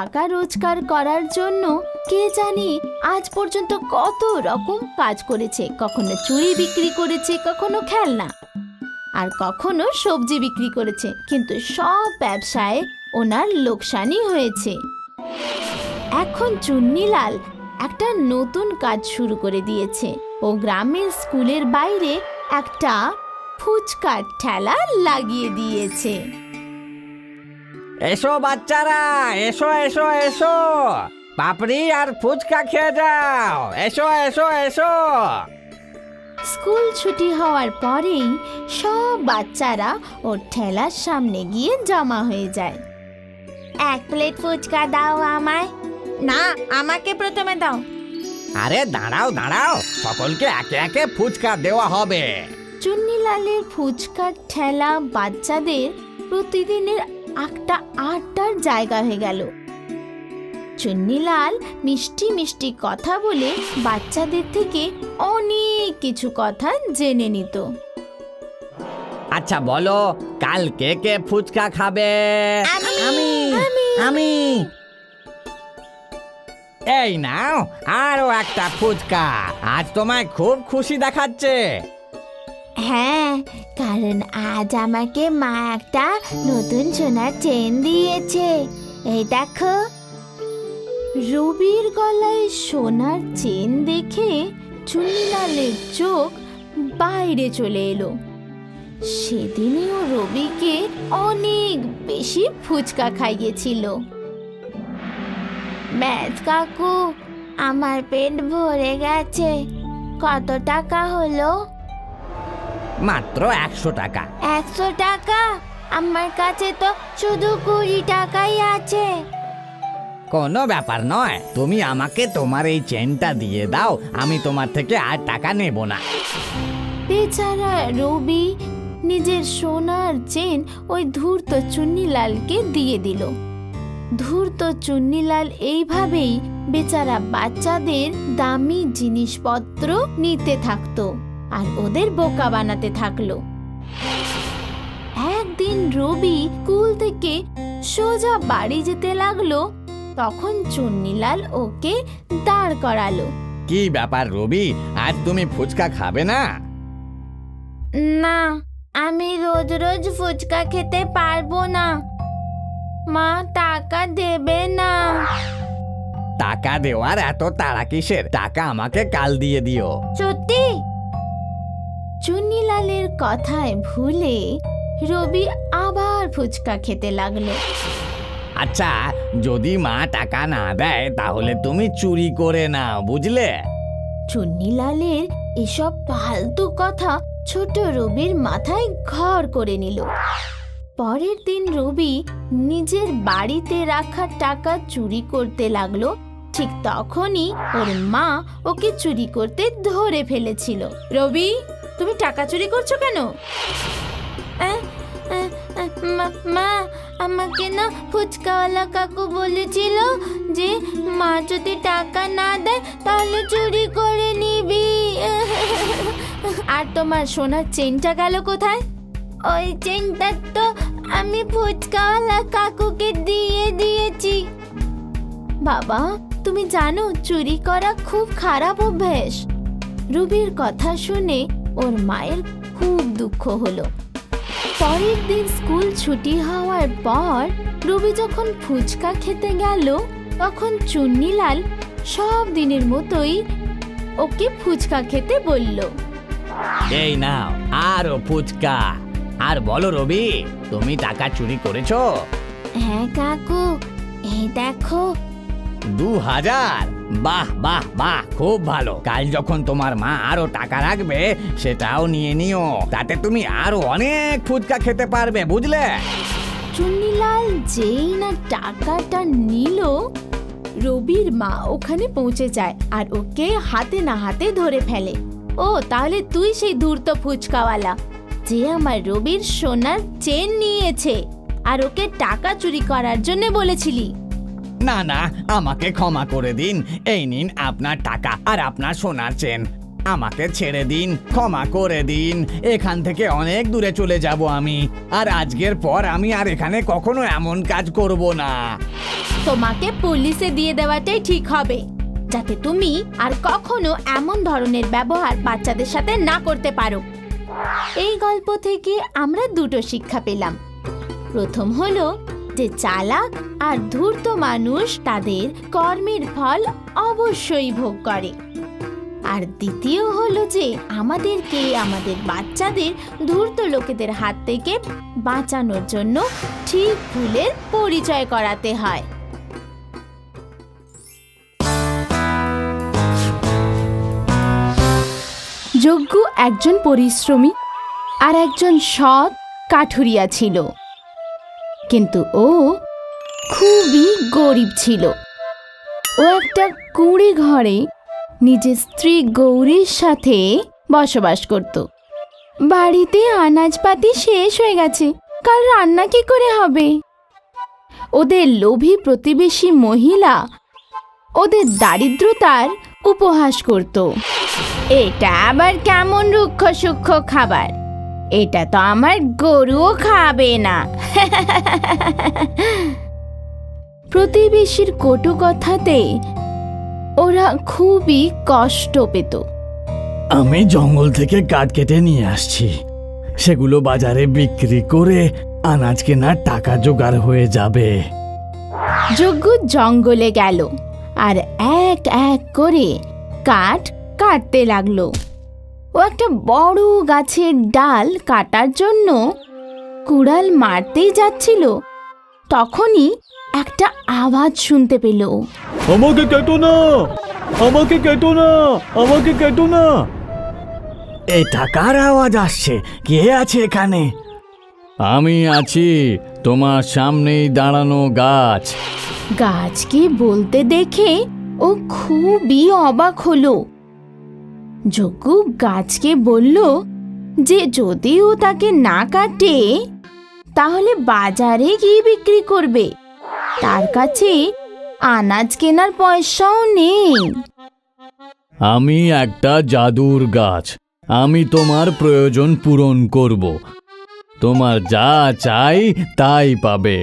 টাকা রোজগার করার জন্য কে জানি আজ পর্যন্ত কত রকম কাজ করেছে। কখনো চুড়ি বিক্রি করেছে, কখনো খেলনা, আর কখনো সবজি বিক্রি করেছে, কিন্তু সব ব্যবসায় ওনার লোকসানই হয়েছে। এখন চুন্নিলাল একটা নতুন কাজ শুরু করে দিয়েছে। ও গ্রামের স্কুলের বাইরে একটা ফুচকার ঠেলা লাগিয়ে দিয়েছে। এসো বাচ্চারা, এসো এসো এসো, পাপড়ি আর ফুচকা খেয়ে যাও, এসো এসো এসো। স্কুল ছুটি হওয়ার পরেই সব বাচ্চারা ওর ঠেলার সামনে গিয়ে জমা হয়ে যায়। এক প্লেট ফুচকা দাও আমায়। না, আমাকে প্রথমে দাও। আরে দাঁড়াও দাঁড়াও, সকলকে একে একে ফুচকা দেওয়া হবে। চুন্নিলালের ফুচকার ঠেলা বাচ্চাদের প্রতিদিনের একটা আড্ডার জায়গা হয়ে গেল। চুন্নিলাল মিষ্টি মিষ্টি কথা বলে বাচ্চাদের থেকে অনেক কিছু কথা জেনে নিত। আচ্ছা বলো, কাল কে কে ফুচকা খাবে? আমি। আমি। এই নাও আরো একটা ফুচকা। আজ তোমায় খুব খুশি দেখাচ্ছে। হ্যাঁ, কারণ আজ আমাকে মা একটা নতুন সোনার চেন দিয়েছে। এই দেখো। রবির গলায় সোনার চেন দেখে চুন্নিলালের চোখ বাইরে চলে এলো। সেদিনেও রবিকে অনেক বেশি ফুচকা খাইয়েছিল। ব্যাস কাকু, আমার পেট ভরে গেছে। কত টাকা হলো? মাত্র 100 টাকা। 100 টাকা? আমার কাছে তো শুধু 20 টাকাই আছে। কোনো ব্যাপার নয়, তুমি আমাকে তোমার এই চেনটা দিয়ে দাও, আমি তোমার থেকে আর টাকা নেব না। বেচারা রবি নিজের সোনার চেন ওই ধূর্ত চুন্নিলালকে দিয়ে দিল। ধূর্ত চুন্নিলাল এইভাবেই বেচারা বাচ্চাদের দামি জিনিসপত্র নিতে থাকতো আর ওদের বোকা বানাতে থাকলো। একদিন রবি স্কুল থেকে সোজা বাড়ি যেতে লাগলো। তখন চুন্নিলাল ওকে দাঁড় করালো। কি ব্যাপার রবি, আজ তুমি ফুচকা খাবে না? না, আমি রোজ রোজ ফুচকা খেতে পারবো না। মা টাকা দেবে না। টাকা দেওয়ার এত তাড়া কিসের? টাকা আমাকে কাল দিয়ে দিও। সত্যি? চুন্নিলালের কথায় ভুলে রবি আবার ফুচকা খেতে লাগলো। আচ্ছা, যদি মা টাকা না দেয় তাহলে তুমি চুরি করে নাও, বুঝলে? চুন্নিলালের এসব ফালতু কথা ছোট রবির মাথায় ঘর করে নিল। পরের দিন রবি নিজের বাড়িতে রাখা টাকা চুরি করতে লাগলো। ঠিক তখনই ওর মা ওকে চুরি করতে ধরে ফেলেছিল। রবি, তুমি টাকা চুরি করছো কেন? মা, আমাকে না ফুচকাওয়ালা কাকু বলেছিল যে মা যদি টাকা না দেয় তাহলে চুরি করে নিবি। আর তোমার সোনার চেনটা গেল কোথায়? ওই চেনটা তো আমি ফুচকাওয়ালা কাকুকে দিয়ে দিয়েছি। বাবা, তুমি জানো চুরি করা খুব খারাপ অভ্যাস। রবির কথা শুনে ওর মায়ের খুব দুঃখ হলো। পরের দিন স্কুল ছুটি হওয়ার পর রবি যখন ফুচকা খেতে গেল, তখন চুন্নিলাল সব দিনের মতোই ওকে ফুচকা খেতে বলল। এই নাও আরো ফুচকা। আর বলো রবি, তুমি টাকা চুরি করেছো? হ্যাঁ কাকু, এই দেখো। 2000? বাহ বাহ বাহ, খুব ভালো। কাল যখন তোমার মা আরো টাকা রাখবে সেটাও নিয়ে নিও, তাতে তুমি আরো অনেক ফুচকা খেতে পারবে, বুঝলে? চুন্নিলাল যেই না টাকাটা নিল, রবির মা ওখানে পৌঁছে যায় আর ওকে হাতে না হাতে ধরে ফেলে। ও, তাহলে তুই সেই ধূর্ত ফুচকাওয়ালা যে আমার রবির সোনার চেন নিয়েছে আর ওকে টাকা চুরি করার জন্য বলেছিলি? না না, আমাকে ক্ষমা করে দিন। এই নিন আপনার টাকা আর আপনার সোনার চেন। আমাকে ছেড়ে দিন, ক্ষমা করে দিন। এখান থেকে অনেক দূরে চলে যাব আমি। আর আজকের পর আমি আর এখানে কখনো এমন কাজ করব না। তোমাকে পুলিশে দিয়ে দেওয়াটাই ঠিক হবে, যাতে তুমি আর কখনো এমন ধরনের ব্যবহার বাচ্চাদের সাথে না করতে পারো। এই গল্প থেকে আমরা দুটো শিক্ষা পেলাম। প্রথম হলো যে চালাক আর ধূর্ত মানুষ তাদের কর্মের ফল অবশ্যই ভোগ করে। আর দ্বিতীয় হলো যে আমাদেরকে আমাদের বাচ্চাদের ধূর্ত লোকেদের হাত থেকে বাঁচানোর জন্য ঠিক ভুলের পরিচয় করাতে হয়। যজ্ঞ একজন পরিশ্রমী আর একজন সৎ কাঠুরিয়া ছিল, কিন্তু ও খুবই গরিব ছিল। ও একটা কুঁড়ে ঘরে নিজের স্ত্রী গৌরীর সাথে বসবাস করত। বাড়িতে আনাজপাতি শেষ হয়ে গেছে, কাল রান্না কি করে হবে? ওদের লোভী প্রতিবেশী মহিলা ওদের দারিদ্রতার উপহাস করত। এটা আবার কেমন রুক্ষ সূক্ষ্ম খাবার, এটা তো আমার গরুও খাবে না। প্রতিবেশীর কটু কথাতে ওরা খুবই কষ্ট পেত। আমি জঙ্গল থেকে কাঠ কেটে নিয়ে আসছি, সেগুলো বাজারে বিক্রি করে আনাজ কেনার টাকা জোগাড় হয়ে যাবে। যজ্ঞ জঙ্গলে গেল আর এক এক করে কাঠ কাটতে লাগলো। ও একটা বড় গাছের ডাল কাটার জন্য কুড়াল মারতেই যাচ্ছিল, তখনই একটা আওয়াজ শুনতে পেল। আমাকে কেটো না, আমাকে কেটো না, আমাকে কেটো না। এটা কার আওয়াজ আসছে? কে আছে এখানে? আমি আছি, তোমার সামনেই দাঁড়ানো গাছ। গাছকে বলতে দেখে ও খুবই অবাক হলো। যজ্ঞ গাছকে বলল যে যদি ও তাকে না কাটে তাহলে বাজারে গিয়ে বিক্রি করবে, তার কাছে আনাজ কেনার পয়সাও নেই। আমি একটা জাদুর গাছ, আমি তোমার প্রয়োজন পূরণ করব। তোমার যা চাই তাই পাবে।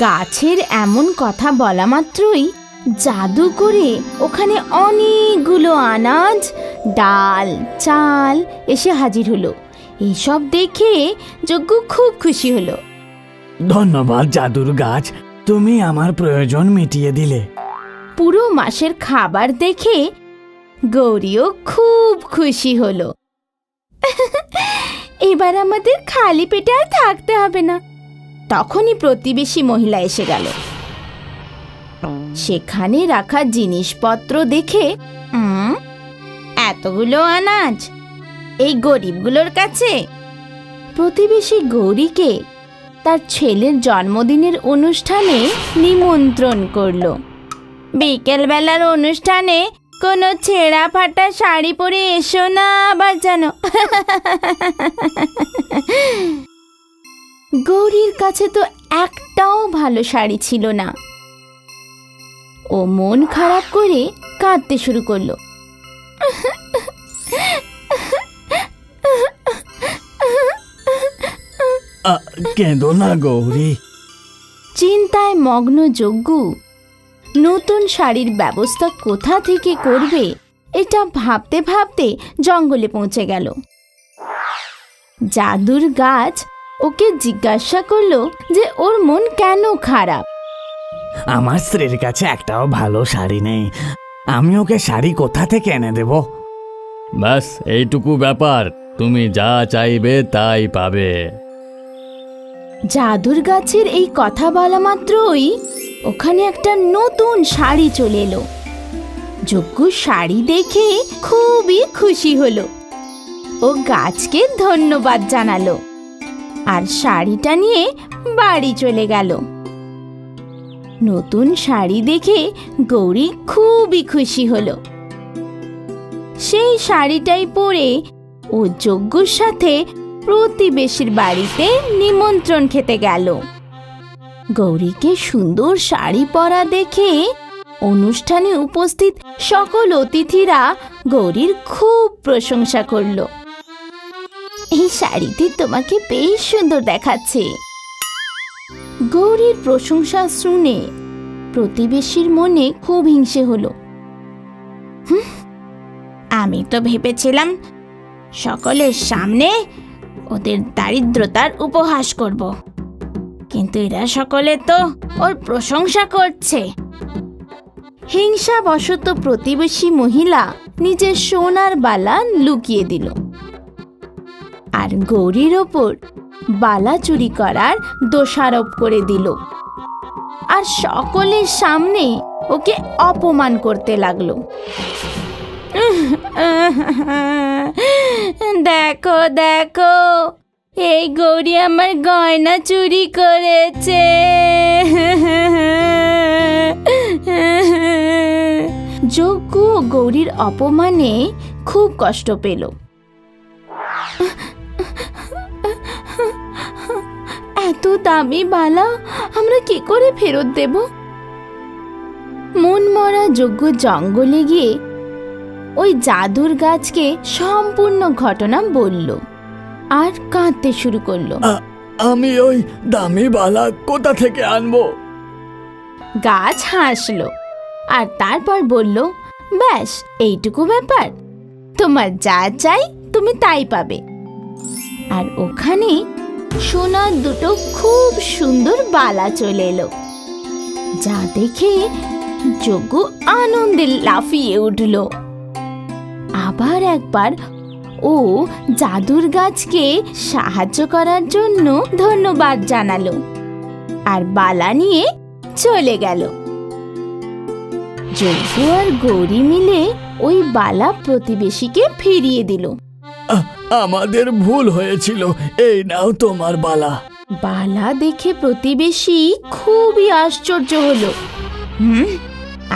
গাছের এমন কথা বলা মাত্রই জাদু করে ওখানে অনেকগুলো আনাজ, ডাল, চাল এসে হাজির হলো। এইসব দেখে যজ্ঞ খুব খুশি হলো। ধন্যবাদ জাদুর গাছ, তুমি আমার প্রয়োজন মিটিয়ে দিলে। পুরো মাসের খাবার দেখে গৌরীও খুব খুশি হলো। এবার আমাদের খালি পেটে আর থাকতে হবে না। তখনই প্রতিবেশী মহিলা এসে গেল। সেখানে রাখা জিনিসপত্র দেখে এতগুলো আনাজ এই গরিবগুলোর কাছে? প্রতিবেশী গৌরীকে তার ছেলের জন্মদিনের অনুষ্ঠানে নিমন্ত্রণ করলো। বিকেলবেলার অনুষ্ঠানে কোনো ছেঁড়া ফাটা শাড়ি পরে এসো না আবার যেন। গৌরীর কাছে তো একটাও ভালো শাড়ি ছিল না। ও মন খারাপ করে কাঁদতে শুরু করলো। কেঁদো না গৌরী। চিন্তায় মগ্ন যজ্ঞ নতুন শাড়ির ব্যবস্থা কোথা থেকে করবে এটা ভাবতে ভাবতে জঙ্গলে পৌঁছে গেল। জাদুর গাছ ওকে জিজ্ঞাসা করলো যে ওর মন কেন খারাপ। আমার স্ত্রীর কাছে একটাও ভালো শাড়ি নেই, আমি ওকে শাড়ি কোথা থেকে এনে দেব? ব্যাস এইটুকু ব্যাপার, তুমি যা চাইবে তাই পাবে। জাদুর গাছের এই কথা বলা মাত্রই ওখানে একটা নতুন শাড়ি চলে এলো। যজ্ঞ শাড়ি দেখে খুবই খুশি হলো। ও গাছকে ধন্যবাদ জানালো আর শাড়িটা নিয়ে বাড়ি চলে গেল। নতুন শাড়ি দেখে গৌরী খুবই খুশি হলো। সেই শাড়িটাই পরে ও যজ্ঞর সাথে প্রতিবেশীর বাড়িতে নিমন্ত্রণ খেতে গেল। গৌরীকে সুন্দর শাড়ি পরা দেখে অনুষ্ঠানে উপস্থিত সকল অতিথিরা গৌরীর খুব প্রশংসা করলো। এই শাড়িতে তোমাকে বেশ সুন্দর দেখাচ্ছে। গৌরীর প্রশংসা শুনে প্রতিবেশীর মনে খুব হিংসে হলো। আমি তো ভেবেছিলাম সকলের সামনে ওদের দারিদ্রতার উপহাস করব, কিন্তু এরা সকলে তো ওর প্রশংসা করছে। হিংসাবশত প্রতিবেশী মহিলা নিজের সোনার বালা লুকিয়ে দিল আর গৌরীর ওপর বালা চুরি করার দোষারোপ করে দিল আর সকলের সামনে ওকে অপমান করতে লাগলো। দেখো দেখো, এই গৌরী আমার গয়না চুরি করেছে। যজ্ঞ গৌরীর অপমানে খুব কষ্ট পেল। এত দামি বালা আমরা কি করে ফেরত দেব? মন মরা যজ্ঞ জঙ্গলে গিয়ে ওই জাদুর গাছকে সম্পূর্ণ ঘটনা বলল আর কাঁদতে শুরু করলো। আমি ওই দামি বালা কোথা থেকে আনবো? গাছ হাসলো আর তারপর বলল, ব্যাস এইটুকু ব্যাপার, তোমার যা চাই তুমি তাই পাবে। আর ওখানে সোনার দুটো খুব সুন্দর বালা চলে এলো, যা দেখে যজ্ঞ আনন্দে লাফিয়ে উঠল। আবার একবার ও জাদুর গাছকে সাহায্য করার জন্য ধন্যবাদ জানালো আর বালা নিয়ে চলে গেল। যজ্ঞ আর গৌরী মিলে ওই বালা প্রতিবেশীকে ফিরিয়ে দিল। আমাদের ভুল হয়েছিল, এই নাও তোমার বালা। বালা দেখে প্রতিবেশী খুবই আশ্চর্য হলো।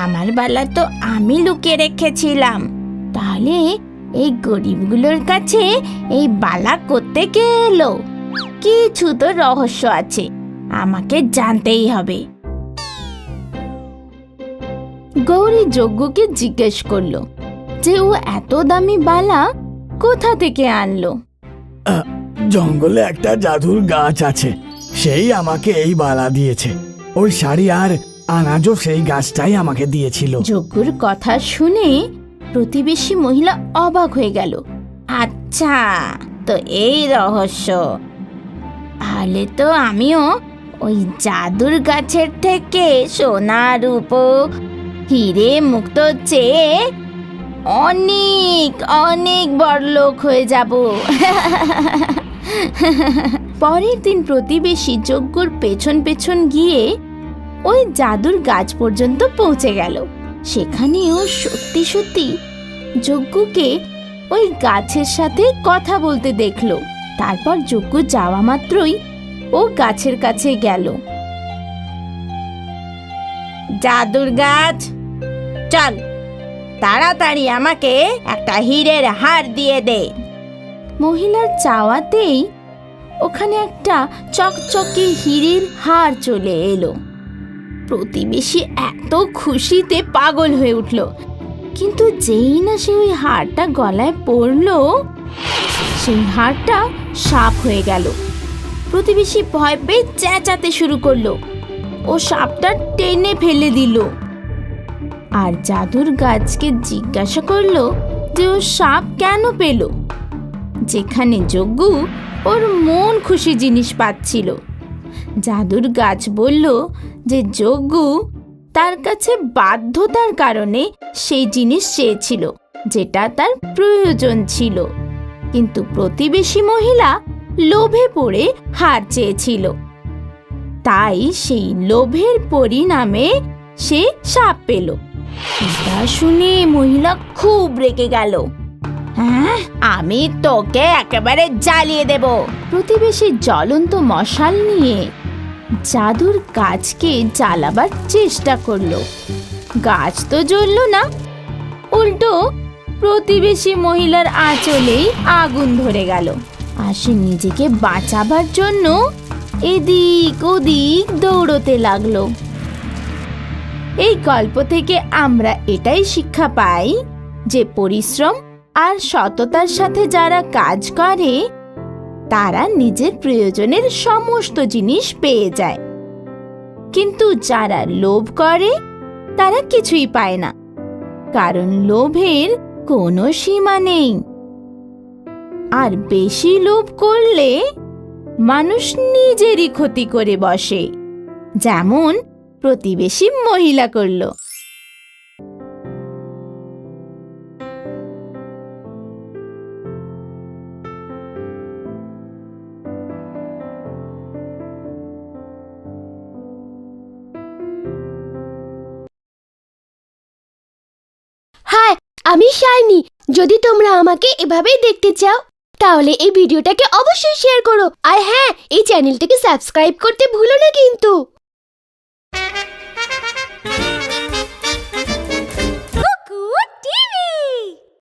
আমার বালা তো আমি লুকিয়ে রেখেছিলাম, তাহলে এই গরিবগুলোর কাছে এই বালা করতে কে এলো? কিছু তো রহস্য আছে, আমাকে জানতেই হবে। গৌরী যজ্ঞকে জিজ্ঞেস করলো যে ও এত দামি বালা কোথা থেকে আনলো। জঙ্গলে একটা জাদুর গাছ আছে, সেই আমাকে এই বালা দিয়েছে। ওই শাড়ি আর আনাজও সেই গাছটাই আমাকে দিয়েছিল। যজ্ঞর কথা শুনে প্রতিবেশী মহিলা অবাক হয়ে গেল। আচ্ছা, তো এই রহস্য, তাহলে তো আমিও ওই জাদুর গাছের থেকে সোনা রূপো হিরে মুক্ত চেয়ে অনেক অনেক বড়লোক হয়ে যাব। পরের দিন প্রতিবেশী যজ্ঞর পেছন পেছন গিয়ে ওই জাদুর গাছ পর্যন্ত পৌঁছে গেল। সেখানেও সত্যি সত্যি যজ্ঞকে ওই গাছের সাথে কথা বলতে দেখলো। তারপর যজ্ঞ যাওয়া মাত্রই ও গাছের কাছে গেল। জাদুর গাছ, চল তাড়াতাড়ি আমাকে একটা হীরের হার দিয়ে দে। মহিলার চাওয়াতেই ওখানে একটা চকচকে হীরের হার চলে এলো। প্রতিবেশী এত খুশিতে পাগল হয়ে উঠল, কিন্তু যেই না সে ওই হারটা গলায় পড়লো, সেই হারটা সাপ হয়ে গেল। প্রতিবেশী ভয় পেয়ে চেঁচাতে শুরু করলো। ও সাপটা টেনে ফেলে দিল আর জাদুর গাছকে জিজ্ঞাসা করলো যে ও সাপ কেন পেল, যেখানে যজ্ঞ ওর মন খুশি জিনিস পাচ্ছিল। জাদুর গাছ বলল যে যজ্ঞ তার কাছে বাধ্যতার কারণে সেই জিনিস চেয়েছিল যেটা তার প্রয়োজন ছিল, কিন্তু প্রতিবেশী মহিলা লোভে পড়ে হার চেয়েছিল, তাই সেই লোভের পরিণামে সে সাপ পেল। এটা শুনে মহিলা খুব রেগে গেল। হ্যাঁ, আমি তোকে একেবারে জ্বালিয়ে দেব। প্রতিবেশী জ্বলন্ত মশাল নিয়ে জাদুর গাছকে জ্বালাবার চেষ্টা করলো। গাছ তো জ্বলল না, উল্টো প্রতিবেশী মহিলার আঁচলেই আগুন ধরে গেল। আর সে নিজেকে বাঁচাবার জন্য এদিক ওদিক দৌড়তে লাগলো। এই গল্প থেকে আমরা এটাই শিক্ষা পাই যে পরিশ্রম আর সততার সাথে যারা কাজ করে তারা নিজের প্রয়োজনের সমস্ত জিনিস পেয়ে যায়, কিন্তু যারা লোভ করে তারা কিছুই পায় না, কারণ লোভের কোনো সীমা নেই। আর বেশি লোভ করলে মানুষ নিজেরই ক্ষতি করে বসে, যেমন প্রতিবেশী মহিলা করল। হাই, আমি শাইনি। যদি তোমরা আমাকে এভাবেই দেখতে চাও তাহলে এই ভিডিওটাকে অবশ্যই শেয়ার করো, আর হ্যাঁ, এই চ্যানেলটাকে সাবস্ক্রাইব করতে ভুলো না কিন্তু।